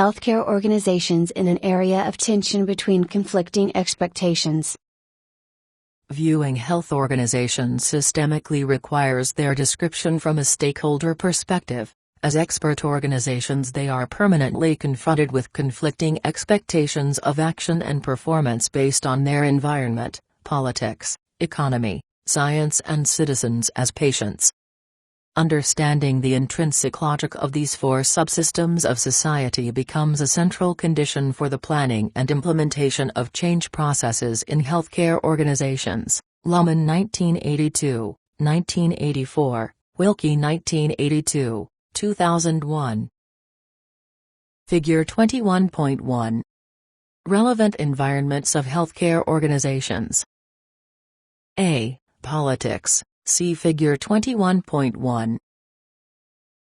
healthcare organizations in an area of tension between conflicting expectations. Viewing health organizations systemically requires their description from a stakeholder perspective. As expert organizations, they are permanently confronted with conflicting expectations of action and performance based on their environment, politics, economy, science, and citizens as patients. Understanding the intrinsic logic of these four subsystems of society becomes a central condition for the planning and implementation of change processes in healthcare organizations. Luhmann 1982, 1984, Willke 1982, 2001. Figure 21.1. Relevant environments of healthcare organizations. A. Politics. See Figure 21.1.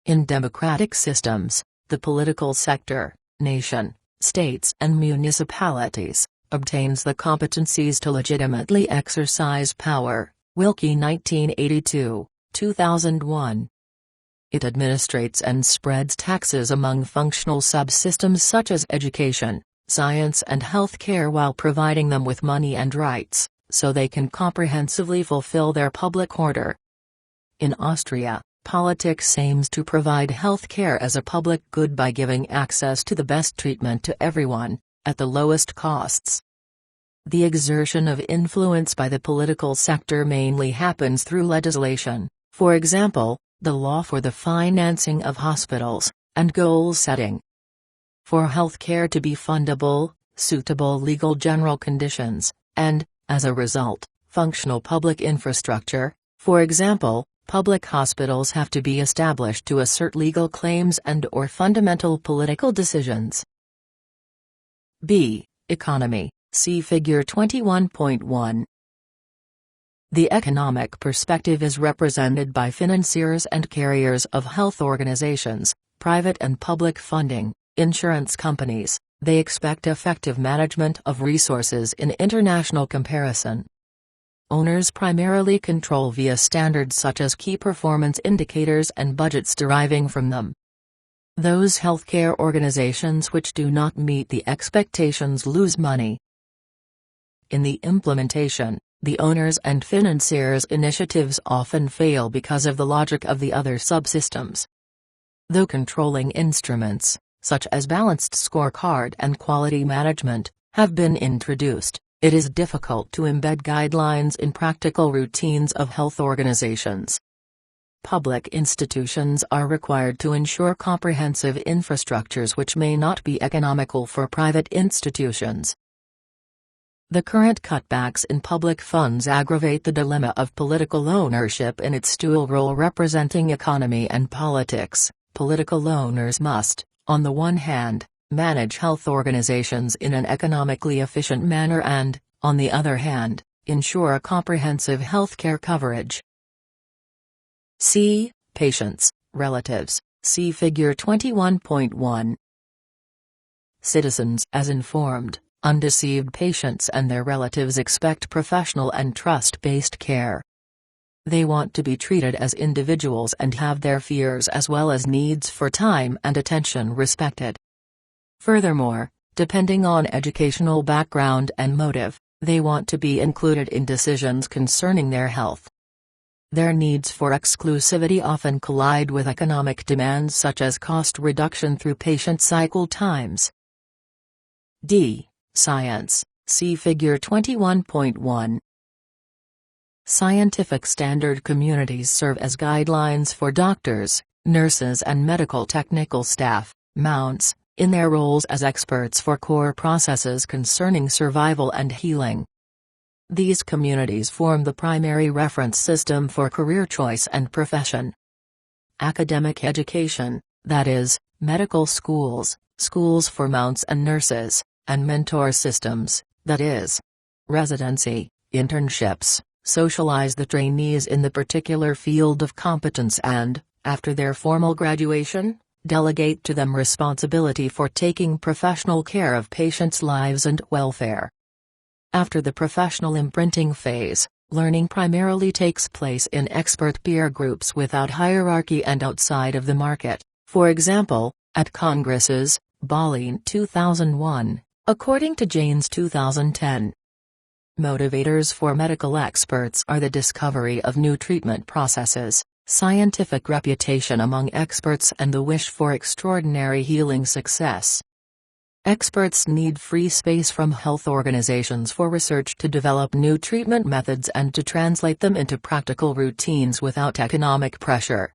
In democratic systems, the political sector, nation, states and municipalities, obtains the competencies to legitimately exercise power. Willke 1982, 2001. It administrates and spreads taxes among functional subsystems such as education, science and healthcare while providing them with money and rights, so they can comprehensively fulfill their public order. In Austria, politics aims to provide health care as a public good by giving access to the best treatment to everyone, at the lowest costs. The exertion of influence by the political sector mainly happens through legislation, for example, the law for the financing of hospitals, and goal setting. For health care to be fundable, suitable legal general conditions, and, as a result, functional public infrastructure, for example, public hospitals have to be established to assert legal claims and/or fundamental political decisions. B. Economy. See Figure 21.1. The economic perspective is represented by financiers and carriers of health organizations, private and public funding, insurance companies. They expect effective management of resources in international comparison. Owners primarily control via standards such as key performance indicators and budgets deriving from them. Those healthcare organizations which do not meet the expectations lose money. In the implementation, the owners' and financiers' initiatives often fail because of the logic of the other subsystems. Though controlling instruments, such as balanced scorecard and quality management, have been introduced, it is difficult to embed guidelines in practical routines of health organizations. Public institutions are required to ensure comprehensive infrastructures which may not be economical for private institutions. The current cutbacks in public funds aggravate the dilemma of political ownership in its dual role representing economy and politics. Political owners must, on the one hand, manage health organizations in an economically efficient manner and, on the other hand, ensure a comprehensive healthcare coverage. C. Patients, relatives, see Figure 21.1. Citizens as informed, undeceived patients and their relatives expect professional and trust-based care. They want to be treated as individuals and have their fears as well as needs for time and attention respected. Furthermore, depending on educational background and motive, they want to be included in decisions concerning their health. Their needs for exclusivity often collide with economic demands such as cost reduction through patient cycle times. D. Science, see Figure 21.1. Scientific standard communities serve as guidelines for doctors, nurses and medical technical staff, mounts, in their roles as experts for core processes concerning survival and healing. These communities form the primary reference system for career choice and profession. Academic education, that is, medical schools, schools for mounts and nurses, and mentor systems, that is, residency, internships, socialize the trainees in the particular field of competence and, after their formal graduation, delegate to them responsibility for taking professional care of patients' lives and welfare. After the professional imprinting phase, learning primarily takes place in expert peer groups without hierarchy and outside of the market, for example, at congresses, Ballin 2001, according to Janes 2010. Motivators for medical experts are the discovery of new treatment processes, scientific reputation among experts, and the wish for extraordinary healing success. Experts need free space from health organizations for research to develop new treatment methods and to translate them into practical routines without economic pressure.